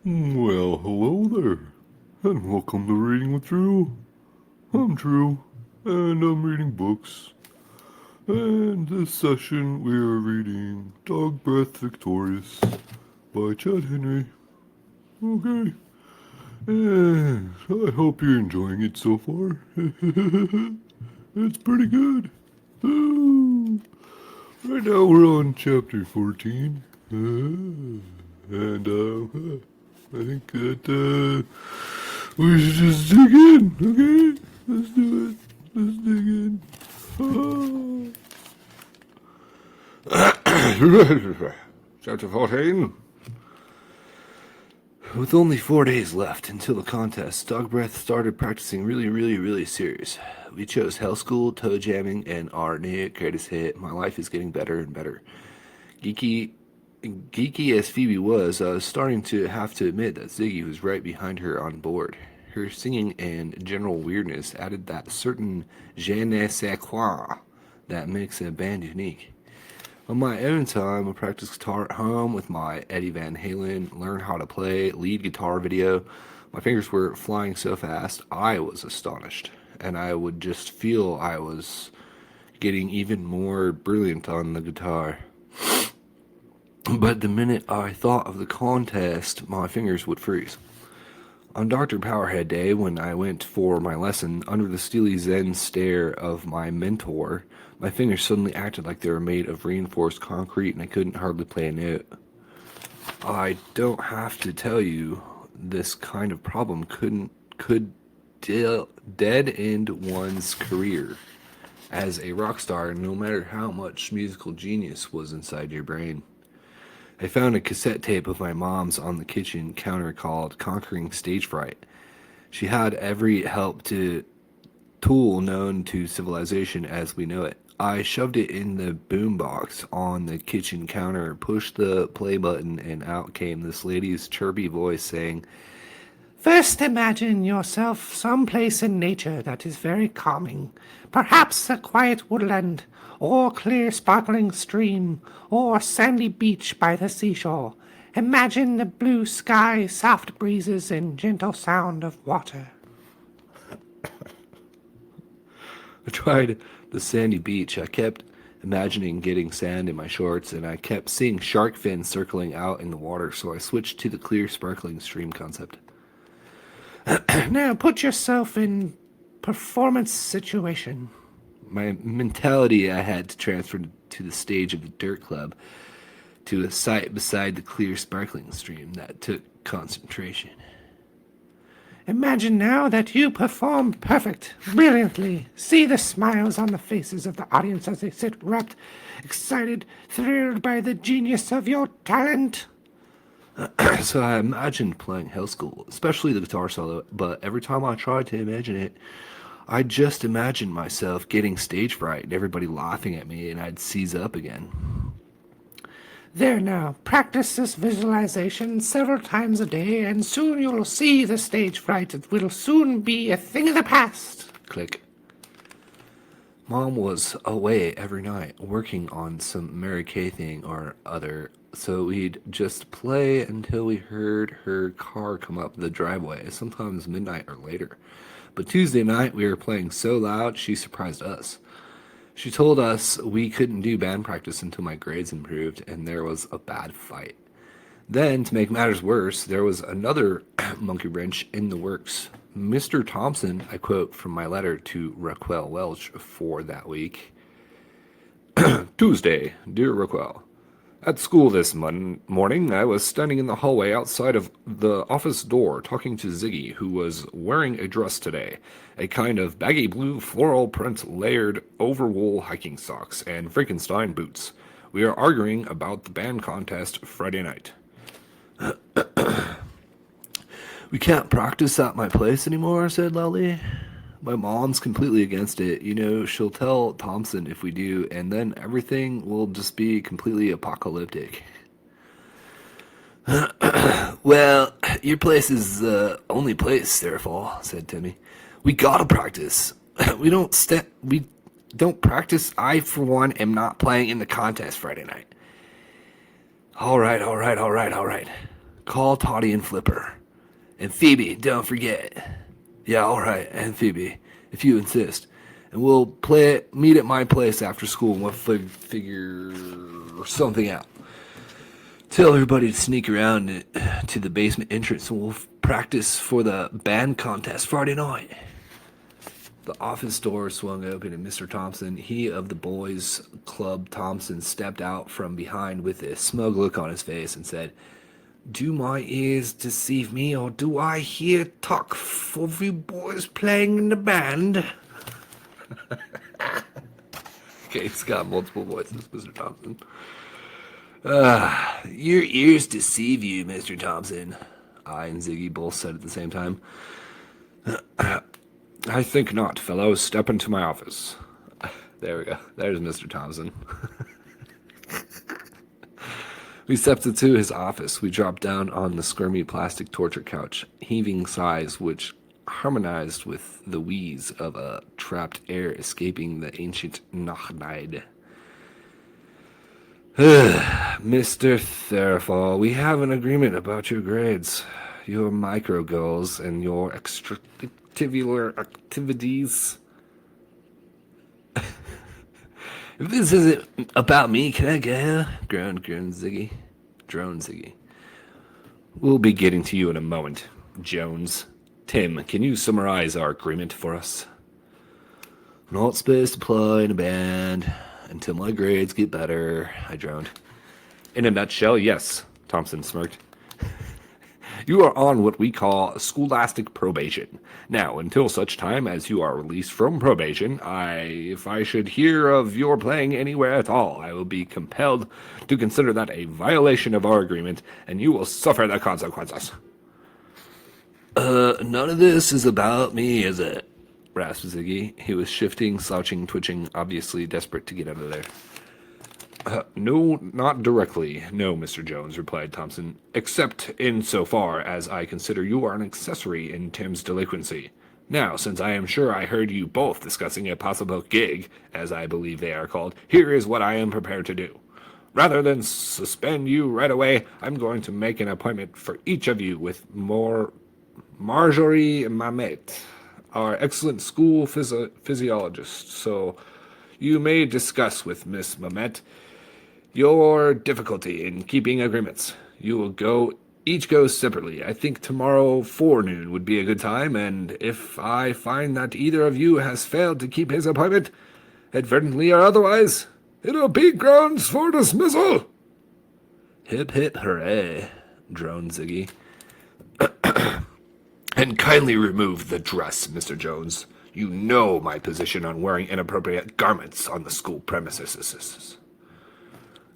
Well, hello there, and welcome to Reading with Drew. I'm Drew, and I'm reading books. And this session we are reading DogBreath Victorious by Chad Henry. Okay, and I hope you're enjoying it so far. It's pretty good. Right now we're on chapter 14. And I think that we should just dig in, okay? Let's do it. Let's dig in. Chapter 14. With only 4 days left until the contest, DogBreath started practicing really serious. We chose Hell School, Toe Jamming, and our new greatest hit, My Life is Getting Better and Better. Geeky as Phoebe was, I was starting to have to admit that Ziggy was right behind her on board. Her singing and general weirdness added that certain je ne sais quoi that makes a band unique. On my own time, I practiced guitar at home with my Eddie Van Halen Learn How to Play lead guitar video. My fingers were flying so fast, I was astonished, and I would just feel I was getting even more brilliant on the guitar. But the minute I thought of the contest, my fingers would freeze. On Dr. Powerhead Day, when I went for my lesson, under the steely zen stare of my mentor, my fingers suddenly acted like they were made of reinforced concrete and I couldn't hardly play a note. I don't have to tell you, this kind of problem could dead end one's career as a rock star, no matter how much musical genius was inside your brain. I found a cassette tape of my mom's on the kitchen counter called Conquering Stage Fright. She had every tool known to civilization as we know it. I shoved it in the boombox on the kitchen counter, pushed the play button, and out came this lady's chirpy voice saying, "First imagine yourself someplace in nature that is very calming. Perhaps a quiet woodland, or clear sparkling stream, or sandy beach by the seashore. Imagine the blue sky, soft breezes, and gentle sound of water." I tried the sandy beach. I kept imagining getting sand in my shorts, and I kept seeing shark fins circling out in the water, so I switched to the clear, sparkling stream concept. Now put yourself in performance situation. My mentality I had to transfer to the stage of the Dirt Club, to a site beside the clear, sparkling stream that took concentration. Imagine now that you perform perfect, brilliantly. See the smiles on the faces of the audience as they sit rapt, excited, thrilled by the genius of your talent. So I imagined playing Hell School, especially the guitar solo, but every time I tried to imagine it, I just imagined myself getting stage fright and everybody laughing at me, and I'd seize up again. There now, practice this visualization several times a day, and soon you'll see the stage fright. It will soon be a thing of the past. Click. Mom was away every night, working on some Mary Kay thing or other, so we'd just play until we heard her car come up the driveway, sometimes midnight or later. But Tuesday night we were playing so loud she surprised us. She told us we couldn't do band practice until my grades improved, and there was a bad fight. Then, to make matters worse, there was another monkey wrench in the works. Mr. Thompson, I quote from my letter to Raquel Welch for that week. Tuesday, dear Raquel. At school this morning, I was standing in the hallway outside of the office door talking to Ziggy, who was wearing a dress today, a kind of baggy blue floral print layered overwool hiking socks and Frankenstein boots. We are arguing about the band contest Friday night. We can't practice at my place anymore, said Lally. My mom's completely against it. You know, she'll tell Thompson if we do, and then everything will just be completely apocalyptic. Well, your place is the only place, therefore, said Timmy. We gotta practice. We don't practice. I, for one, am not playing in the contest Friday night. All right. Call Toddy and Flipper. And Phoebe, don't forget. Yeah, all right, and Phoebe, if you insist. And we'll meet at my place after school and we'll figure something out. Tell everybody to sneak around to the basement entrance and we'll practice for the band contest Friday night. The office door swung open and Mr. Thompson, he of the boys' club Thompson, stepped out from behind with a smug look on his face and said, "Do my ears deceive me, or do I hear talk of you boys playing in the band?" Okay, he's got multiple voices, Mr. Thompson. Your ears deceive you, Mr. Thompson, I and Ziggy both said at the same time. I think not, fellows. Step into my office. There we go. There's Mr. Thompson. We stepped into his office. We dropped down on the squirmy plastic torture couch, heaving sighs which harmonized with the wheeze of a trapped air escaping the ancient Nachneid. Mr. Therfall, we have an agreement about your grades, your micro goals, and your extracurricular activities. If this isn't about me, can I go? Groaned Ziggy. Droned Ziggy. We'll be getting to you in a moment, Jones. Tim, can you summarize our agreement for us? Not supposed to play in a band until my grades get better, I droned. In a nutshell, yes, Thompson smirked. You are on what we call scholastic probation. Now, until such time as you are released from probation, if I should hear of your playing anywhere at all, I will be compelled to consider that a violation of our agreement, and you will suffer the consequences. None of this is about me, is it? Rasped Ziggy. He was shifting, slouching, twitching, obviously desperate to get out of there. No, not directly, no, Mr. Jones, replied Thompson, except insofar as I consider you are an accessory in Tim's delinquency. Now, since I am sure I heard you both discussing a possible gig, as I believe they are called, here is what I am prepared to do. Rather than suspend you right away, I'm going to make an appointment for each of you with Marjorie Mamet, our excellent school physiologist, so you may discuss with Miss Mamet your difficulty in keeping agreements. You will each go separately. I think tomorrow forenoon would be a good time, and if I find that either of you has failed to keep his appointment, advertently or otherwise, it'll be grounds for dismissal. Hip hip hooray, droned Ziggy. And kindly remove the dress, Mr. Jones. You know my position on wearing inappropriate garments on the school premises.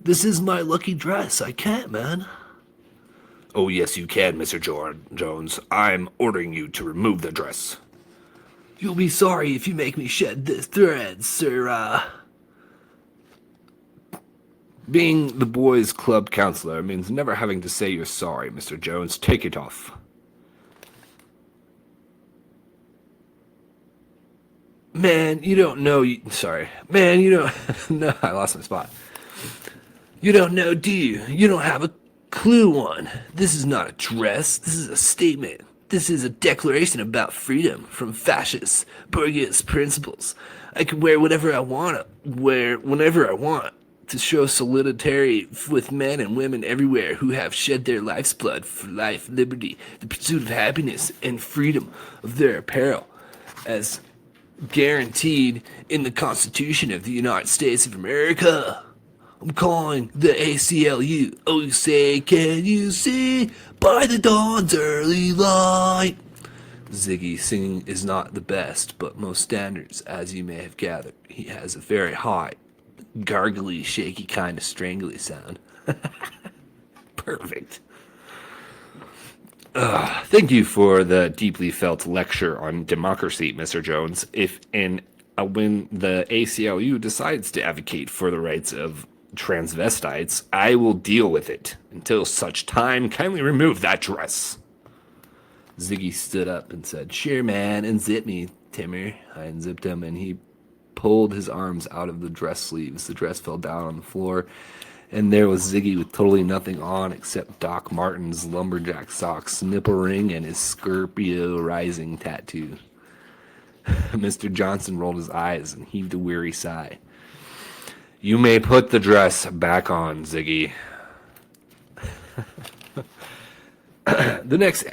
This is my lucky dress. I can't, man. Oh, yes, you can, Mr. Jones. I'm ordering you to remove the dress. You'll be sorry if you make me shed this thread, sir. Being the boys' club counselor means never having to say you're sorry, Mr. Jones. Take it off. Man, you don't know... Sorry. Man, you don't... No, I lost my spot. You don't know, do you? You don't have a clue on. This is not a dress. This is a statement. This is a declaration about freedom from fascist, bourgeois principles. I can wear whatever I want, wear whenever I want, to show solidarity with men and women everywhere who have shed their life's blood for life, liberty, the pursuit of happiness, and freedom of their apparel, as guaranteed in the Constitution of the United States of America. I'm calling the ACLU. Oh, say, can you see by the dawn's early light? Ziggy singing is not the best, but most standards, as you may have gathered. He has a very high, gargly, shaky kind of strangly sound. Perfect. Thank you for the deeply felt lecture on democracy, Mr. Jones. When the ACLU decides to advocate for the rights of transvestites, I will deal with it. Until such time, kindly remove that dress. Ziggy stood up and said, Sure, man, unzip me, Timmer. I unzipped him, and he pulled his arms out of the dress sleeves. The dress fell down on the floor, And there was Ziggy with totally nothing on except Doc Martens lumberjack socks, nipple ring, and his Scorpio rising tattoo. Mr. Johnson rolled his eyes and heaved a weary sigh. You may put the dress back on, Ziggy. The next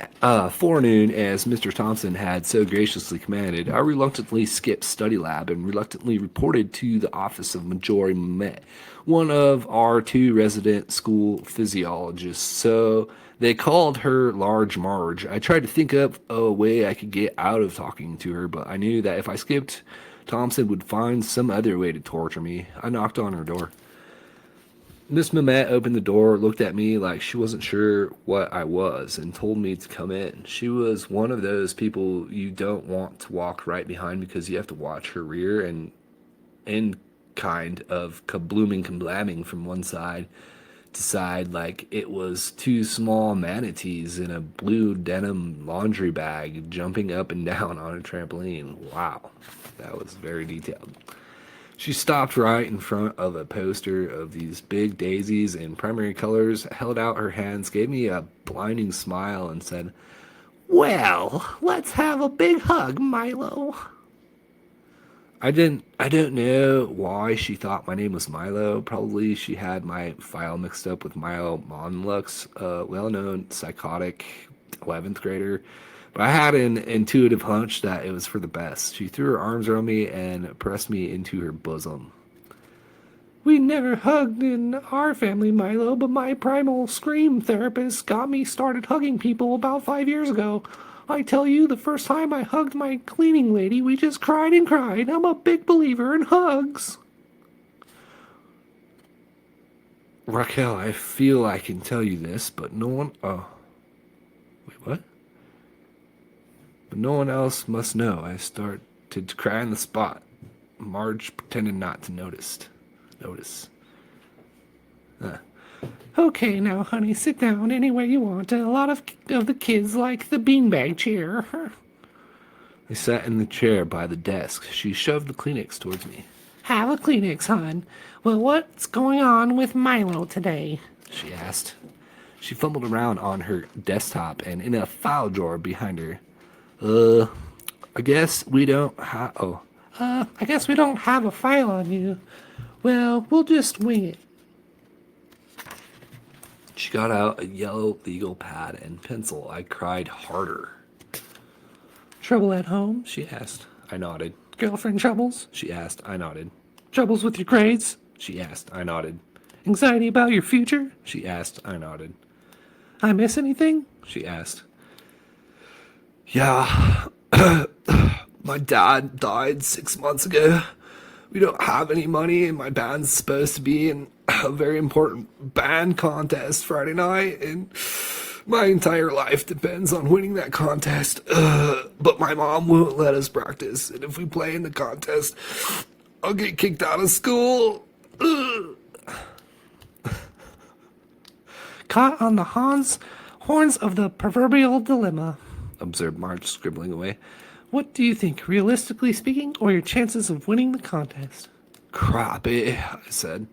forenoon, as Mr. Thompson had so graciously commanded, I reluctantly skipped study lab and reluctantly reported to the office of Majori Mamet, one of our 2 resident school physiologists. So they called her Large Marge. I tried to think up a way I could get out of talking to her, but I knew that if I skipped, Thompson would find some other way to torture me. I knocked on her door. Miss Mamet opened the door, looked at me like she wasn't sure what I was, and told me to come in. She was one of those people you don't want to walk right behind because you have to watch her rear and kind of kablooming kablamming from one side to side like it was 2 small manatees in a blue denim laundry bag jumping up and down on a trampoline. Wow, that was very detailed. She stopped right in front of a poster of these big daisies in primary colors, held out her hands, gave me a blinding smile, and said, "Well, let's have a big hug, Milo." I don't know why she thought my name was Milo. Probably she had my file mixed up with Milo Monlux, a well-known psychotic 11th grader. But I had an intuitive hunch that it was for the best. She threw her arms around me and pressed me into her bosom. "We never hugged in our family, Milo, but my primal scream therapist got me started hugging people about 5 years ago. I tell you, the first time I hugged my cleaning lady, we just cried and cried. I'm a big believer in hugs." Raquel, I feel I can tell you this, but no one... Wait, what? But no one else must know. I started to cry on the spot. Marge pretended not to notice. "Okay, now, honey, sit down anywhere you want. A lot of the kids like the beanbag chair." I sat in the chair by the desk. She shoved the Kleenex towards me. "Have a Kleenex, hon. Well, what's going on with Milo today?" she asked. She fumbled around on her desktop and in a file drawer behind her. I guess we don't have... I guess we don't have a file on you. Well, we'll just wing it." She got out a yellow legal pad and pencil. I cried harder. "Trouble at home?" she asked. I nodded. "Girlfriend troubles?" she asked. I nodded. "Troubles with your grades?" she asked. I nodded. "Anxiety about your future?" she asked. I nodded. "I miss anything?" she asked. "Yeah, my dad died 6 months ago. We don't have any money, and my band's supposed to be in a very important band contest Friday night, and my entire life depends on winning that contest. But my mom won't let us practice, and if we play in the contest, I'll get kicked out of school." "Caught on the horns of the proverbial dilemma," observed Marge, scribbling away. "What do you think, realistically speaking, or your chances of winning the contest?" "Crappy," I said.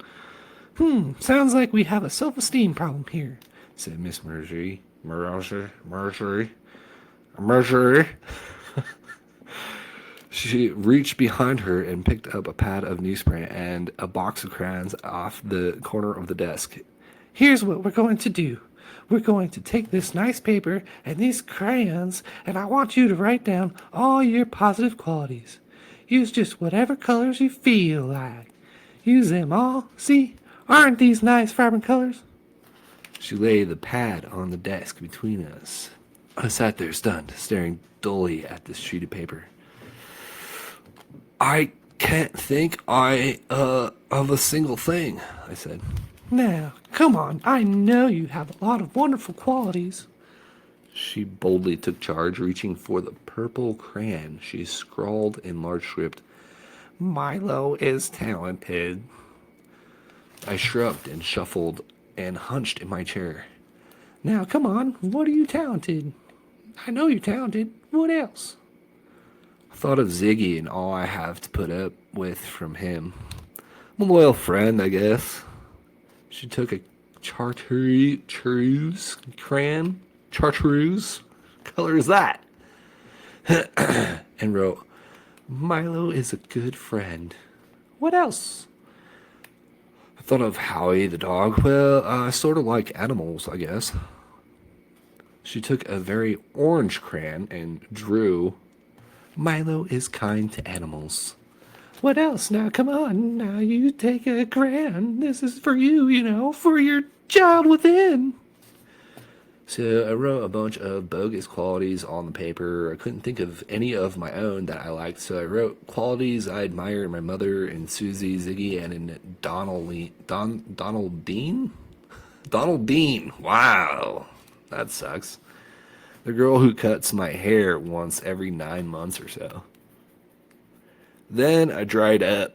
Sounds like we have a self-esteem problem here," said Miss Marjorie. Marjorie. She reached behind her and picked up a pad of newsprint and a box of crayons off the corner of the desk. "Here's what we're going to do. We're going to take this nice paper and these crayons, and I want you to write down all your positive qualities. Use just whatever colors you feel like. Use them all. See? Aren't these nice, vibrant colors?" She laid the pad on the desk between us. I sat there stunned, staring dully at this sheet of paper. "I can't think of a single thing," I said. "Now, come on. I know you have a lot of wonderful qualities." She boldly took charge, reaching for the purple crayon. She scrawled in large script, "Milo is talented." I shrugged and shuffled and hunched in my chair. "Now, come on. What are you talented? I know you're talented. What else?" I thought of Ziggy and all I have to put up with from him. I'm a loyal friend, I guess. She took a chartreuse crayon. Chartreuse? What color is that? And wrote, Milo is a good friend. What else? I thought of Howie the dog. Well, I sort of like animals, I guess. She took a very orange crayon and drew, Milo is kind to animals. What else? Now, come on. Now, you take a crayon. This is for you, for your child within. So I wrote a bunch of bogus qualities on the paper. I couldn't think of any of my own that I liked, so I wrote qualities I admire in my mother, in Susie, Ziggy, and in Donald Dean? Donald Dean. Wow. That sucks. The girl who cuts my hair once every 9 months or so. Then I dried up,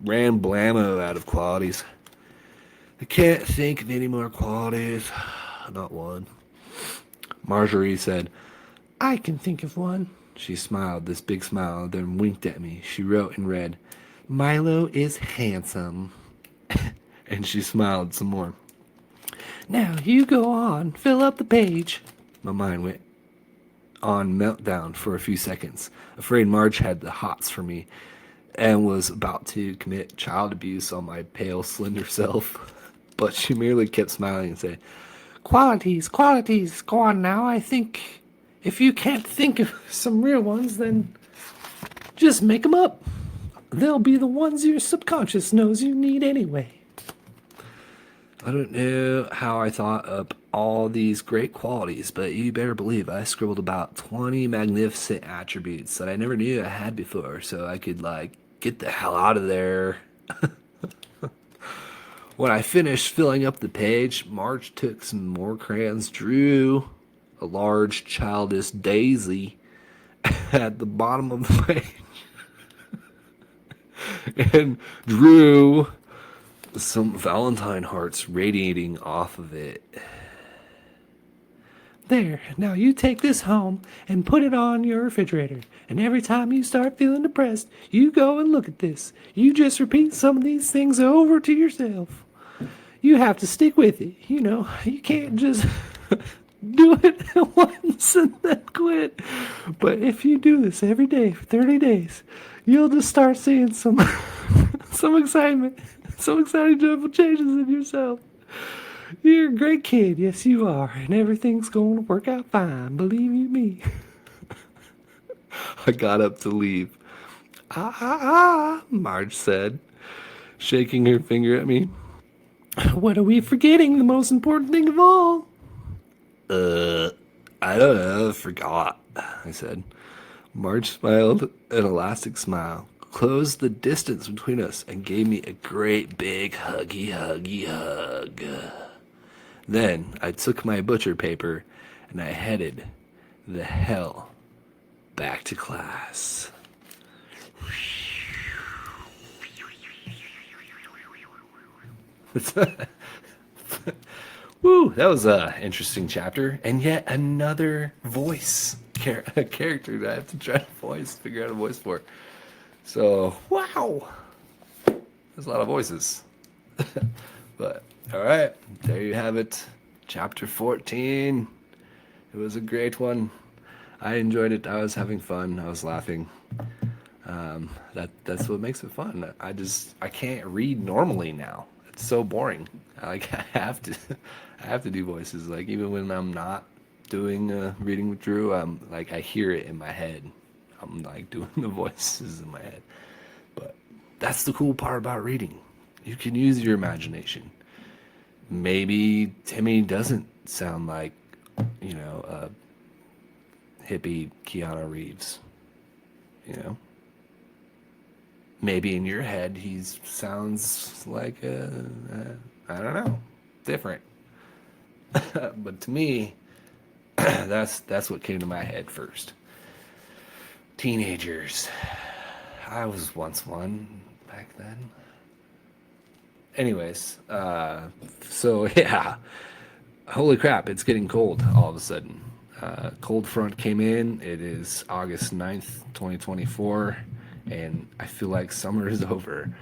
ran blammo out of qualities. I can't think of any more qualities. Not one. Marjorie said, I can think of one. She smiled, this big smile, then winked at me. She wrote and read, Milo is handsome. And she smiled some more. Now you go on, fill up the page. My mind went on meltdown for a few seconds, afraid Marge had the hots for me and was about to commit child abuse on my pale, slender self. But she merely kept smiling and said, Qualities. Go on now. I think if you can't think of some real ones, then just make them up. They'll be the ones your subconscious knows you need anyway. I don't know how I thought up all these great qualities, but you better believe I scribbled about 20 magnificent attributes that I never knew I had before, so I could, get the hell out of there. When I finished filling up the page, Marge took some more crayons, drew a large childish daisy at the bottom of the page, and drew some Valentine hearts radiating off of it. There, now you take this home and put it on your refrigerator. And every time you start feeling depressed, you go and look at this. You just repeat some of these things over to yourself. You have to stick with it. You can't just do it once and then quit. But if you do this every day for 30 days, you'll just start seeing some excitement, some exciting, joyful changes in yourself. You're a great kid, yes you are, and everything's going to work out fine, believe you me. I got up to leave. Marge said, shaking her finger at me. What are we forgetting? The most important thing of all. I don't know, forgot, I said. Marge smiled an elastic smile, closed the distance between us, and gave me a great big huggy hug. Then I took my butcher paper and I headed the hell back to class. Woo, that was an interesting chapter, and yet another voice character that I have to try to figure out a voice for. So, wow, there's a lot of voices. But all right, there you have it, chapter 14. It was a great one. I enjoyed it. I was having fun. I was laughing. That's what makes it fun. I can't read normally now. It's so boring. I have to do voices. Even when I'm not doing reading with Drew, I hear it in my head. I'm doing the voices in my head. But that's the cool part about reading. You can use your imagination. Maybe Timmy doesn't sound like, a hippie Keanu Reeves. Maybe in your head he sounds like I don't know, different. But to me, that's what came to my head first. Teenagers. I was once one back then. Anyways, so yeah. Holy crap, it's getting cold all of a sudden. Cold front came in. It is August 9th, 2024, and I feel like summer is over.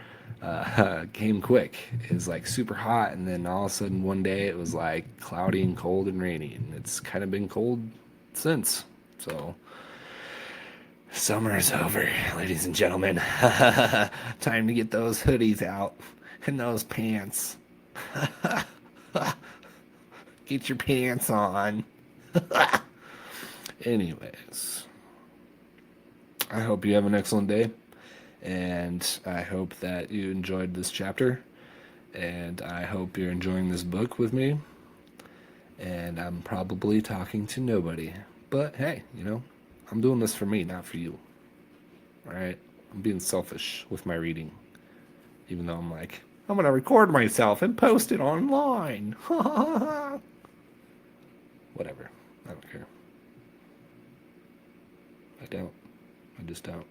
came quick. It was like super hot, and then all of a sudden one day it was like cloudy and cold and rainy, and it's kind of been cold since. So summer is over, ladies and gentlemen. Time to get those hoodies out and those pants. Get your pants on. Anyways, I hope you have an excellent day, and I hope that you enjoyed this chapter, and I hope you're enjoying this book with me. And I'm probably talking to nobody, but hey, I'm doing this for me, not for you. All right? I'm being selfish with my reading, even though I'm like, I'm gonna record myself and post it online. Whatever. I don't care. I just don't.